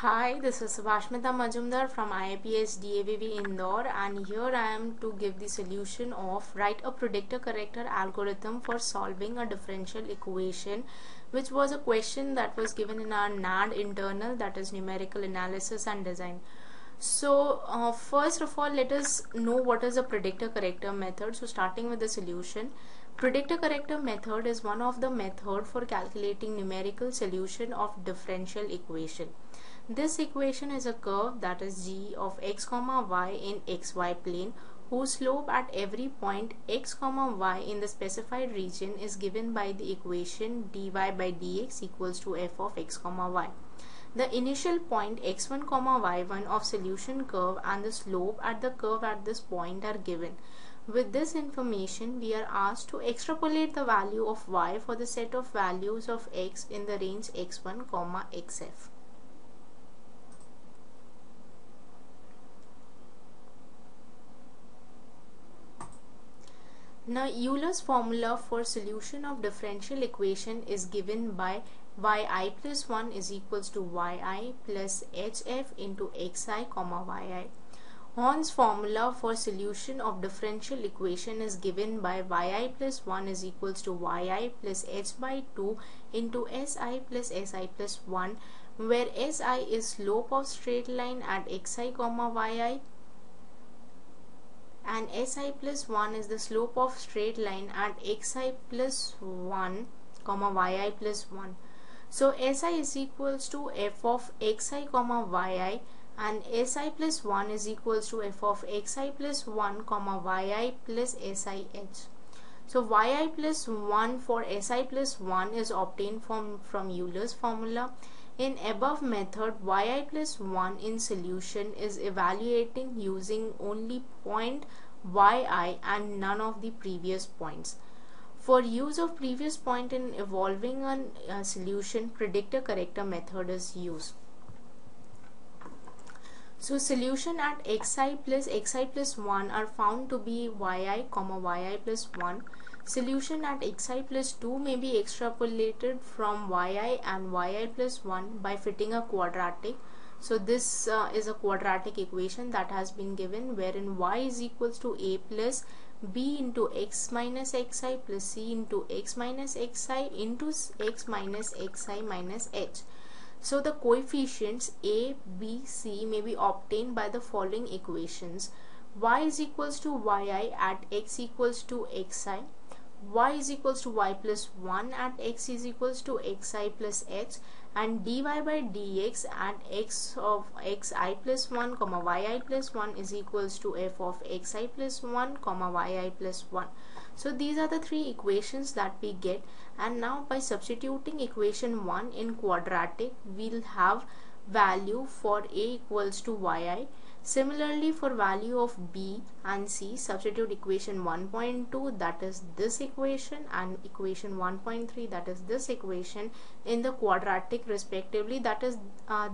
Hi, this is Subhashmita Majumdar from IIPS DAVV Indore, and here I am to give the solution of write a predictor corrector algorithm for solving a differential equation, which was a question that was given in our NAD internal, that is numerical analysis and design. So first of all, let us know what is a predictor corrector method. So starting with the solution, predictor corrector method is one of the method for calculating numerical solution of differential equation. This equation is a curve, that is g, of x comma y in xy plane, whose slope at every point x comma y in the specified region is given by the equation dy by dx equals to f of x comma y. The initial point x1 comma y1 of solution curve and the slope at the curve at this point are given. With this information, we are asked to extrapolate the value of y for the set of values of x in the range x1 comma xf. Now Euler's formula for solution of differential equation is given by yi plus 1 is equals to yi plus hf into xi comma yi. Horn's formula for solution of differential equation is given by yi plus 1 is equals to yi plus h by 2 into si plus si plus 1, where si is slope of straight line at xi comma yi and si plus 1 is the slope of straight line at xi plus 1 comma yi plus 1. So si is equals to f of xi comma yi and si plus 1 is equals to f of xi plus 1 comma yi plus sih. So yi plus 1 for si plus 1 is obtained from Euler's formula. In above method, yi plus 1 in solution is evaluating using only point yi and none of the previous points. For use of previous point in evolving a solution, predictor corrector method is used. So solution at xi plus 1 are found to be yi comma yi plus 1. Solution at xi plus 2 may be extrapolated from yi and yi plus 1 by fitting a quadratic. So this is a quadratic equation that has been given, wherein y is equals to a plus b into x minus xi plus c into x minus xi into x minus xi minus h. So the coefficients a, b, c may be obtained by the following equations. Y is equals to yi at x equals to xi, y is equals to y plus 1 at x is equals to xi plus h, and dy by dx at x of xi plus 1 comma yi plus 1 is equals to f of xi plus 1 comma yi plus 1. So these are the three equations that we get, and now by substituting equation 1 in quadratic, we'll have value for a equals to yi. Similarly, for value of b and c, substitute equation 1.2, that is this equation, and equation 1.3, that is this equation, in the quadratic respectively, that is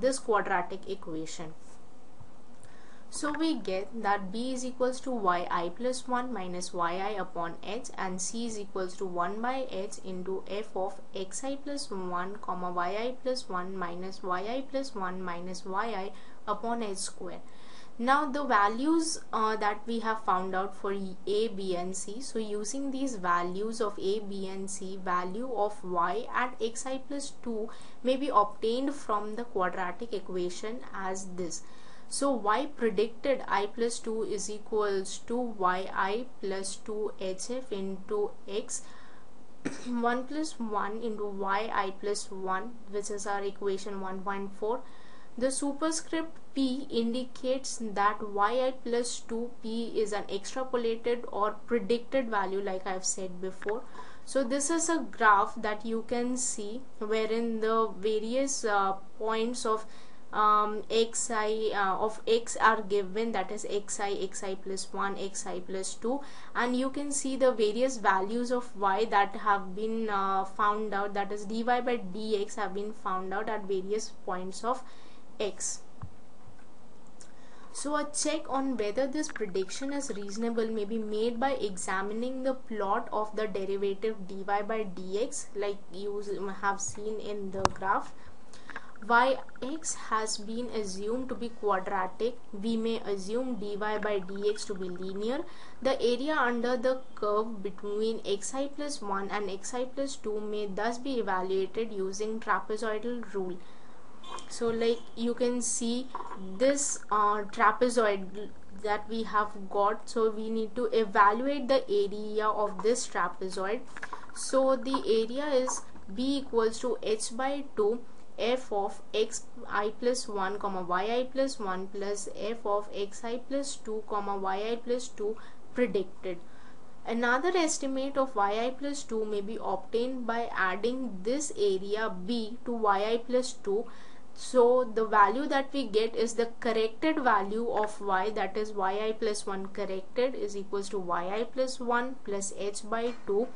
this quadratic equation. So we get that b is equals to yi plus 1 minus yi upon h, and c is equals to 1 by h into f of xi plus 1 comma yi plus 1 minus yi plus 1 minus yi upon h square. Now the values that we have found out for a, b and c, so using these values of a, b and c, value of y at xi plus 2 may be obtained from the quadratic equation as this. So y predicted I plus 2 is equals to yi plus 2 hf into x 1 plus 1 into yi plus 1, which is our equation 1.4. The superscript p indicates that yi plus 2p is an extrapolated or predicted value, like I have said before. So this is a graph that you can see wherein the various points of xi of x are given, that is xi plus 1, xi plus 2, and you can see the various values of y that have been found out, that is dy by dx have been found out at various points of x. So a check on whether this prediction is reasonable may be made by examining the plot of the derivative dy by dx, like you have seen in the graph. yx has been assumed to be quadratic, we may assume dy by dx to be linear. The area under the curve between xi plus 1 and xi plus 2 may thus be evaluated using trapezoidal rule. So like you can see this trapezoid that we have got, so we need to evaluate the area of this trapezoid. So the area is b equals to h by 2 f of xi plus 1 comma yi plus 1 plus f of xi plus 2 comma yi plus 2 predicted. Another estimate of yi plus 2 may be obtained by adding this area b to yi plus 2. So the value that we get is the corrected value of y, that is yi plus 1 corrected is equals to yi plus 1 plus h by 2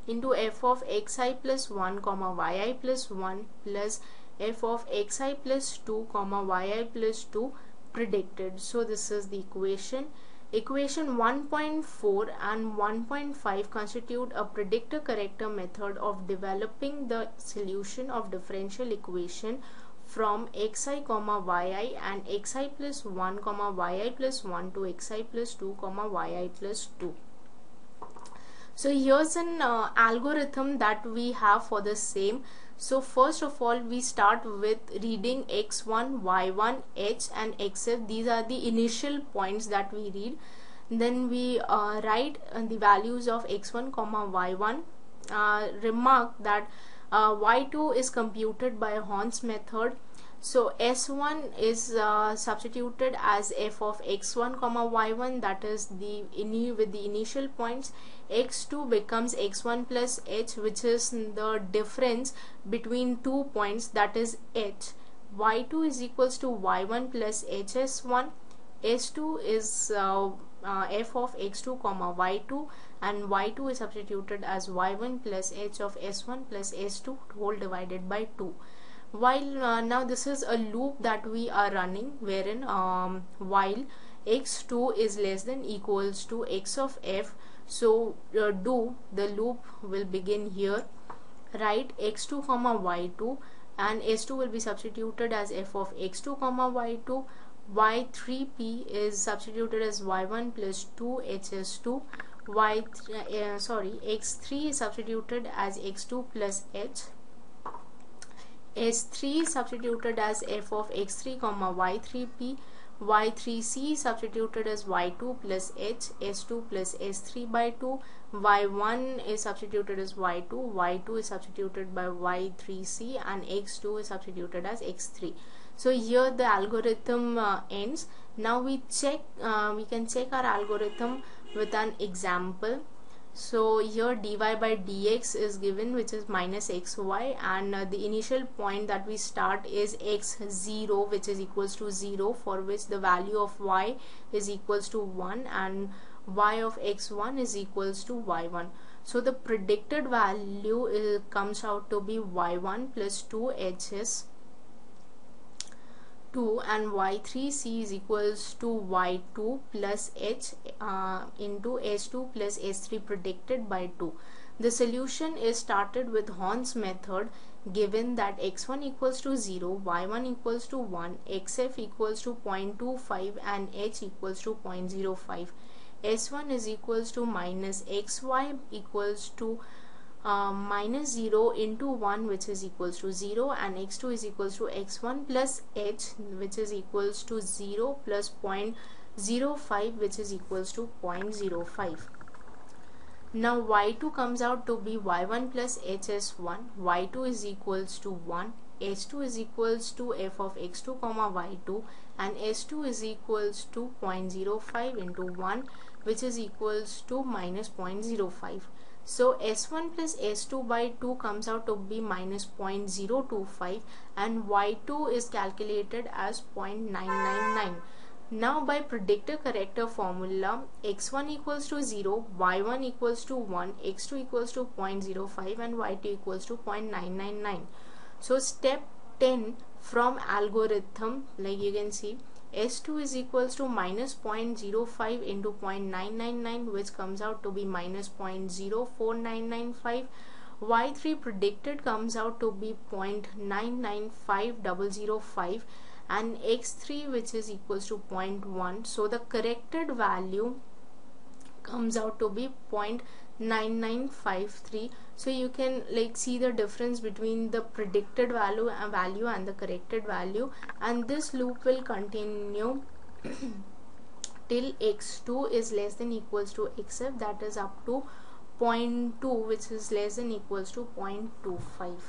into f of xi plus 1 comma yi plus 1 plus f of xi plus 2 comma yi plus 2 predicted. So this is the equation. Equation 1.4 and 1.5 constitute a predictor corrector method of developing the solution of differential equation from xi comma yi and xi plus 1 comma yi plus 1 to xi plus 2 comma yi plus 2. So here's an algorithm that we have for the same. So first of all, we start with reading x1, y1, h and xf. These are the initial points that we read. Then we write the values of x1 comma y1. Remark that y2 is computed by Horn's method. So S1 is substituted as f of x1 comma y1, that is the with the initial points. X2 becomes x1 plus h, which is the difference between 2 points, that is h. Y2 is equals to y1 plus hs1. S2 is f of x2 comma y2, and y2 is substituted as y1 plus h of s1 plus s2 whole divided by 2. While now this is a loop that we are running, wherein while x2 is less than equals to x of f, so do the loop will begin here. Write x2 comma y2 and s2 will be substituted as f of x2 comma y2. y3p is substituted as y1 plus 2 hs2. x3 is substituted as x2 plus h. S3 is substituted as f of x3 comma y3p. y3c is substituted as y2 plus h, s2 plus s3 by 2. y1 is substituted as y2, y2 is substituted by y3c, and x2 is substituted as x3. So here the algorithm ends. Now we can check our algorithm with an example. So here dy by dx is given, which is minus xy, and the initial point that we start is x0, which is equals to 0, for which the value of y is equals to 1 and y of x1 is equals to y1. So the predicted value comes out to be y1 plus 2hs 2 and y3c is equals to y2 plus h into s2 plus s3 predicted by 2. The solution is started with Horn's method, given that x1 equals to 0, y1 equals to 1, xf equals to 0.25 and h equals to 0.05. S1 is equals to minus xy equals to minus 0 into 1, which is equals to 0, and x2 is equals to x1 plus h, which is equals to 0 plus 0.05, which is equals to 0.05. Now y2 comes out to be y1 plus hs1. y2 is equals to 1. s2 is equals to f of x2 comma y2, and s2 is equals to 0.05 into 1, which is equals to minus 0.05. So S1 plus S2 by 2 comes out to be minus 0.025, and Y2 is calculated as 0.999. Now by predictor corrector formula, x1 equals to 0, y1 equals to 1, x2 equals to 0.05 and y2 equals to 0.999. So step 10 from algorithm, like you can see, S2 is equals to minus 0.05 into 0.999, which comes out to be minus 0.0495. y3 predicted comes out to be 0.995005 and x3 which is equals to 0.1. So the corrected value comes out to be 0.9953. so you can like see the difference between the predicted value and the corrected value, and this loop will continue till x2 is less than equals to xf, that is up to 0.2 which is less than equals to 0.25.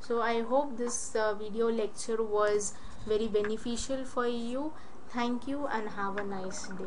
so I hope this video lecture was very beneficial for you. Thank you and have a nice day.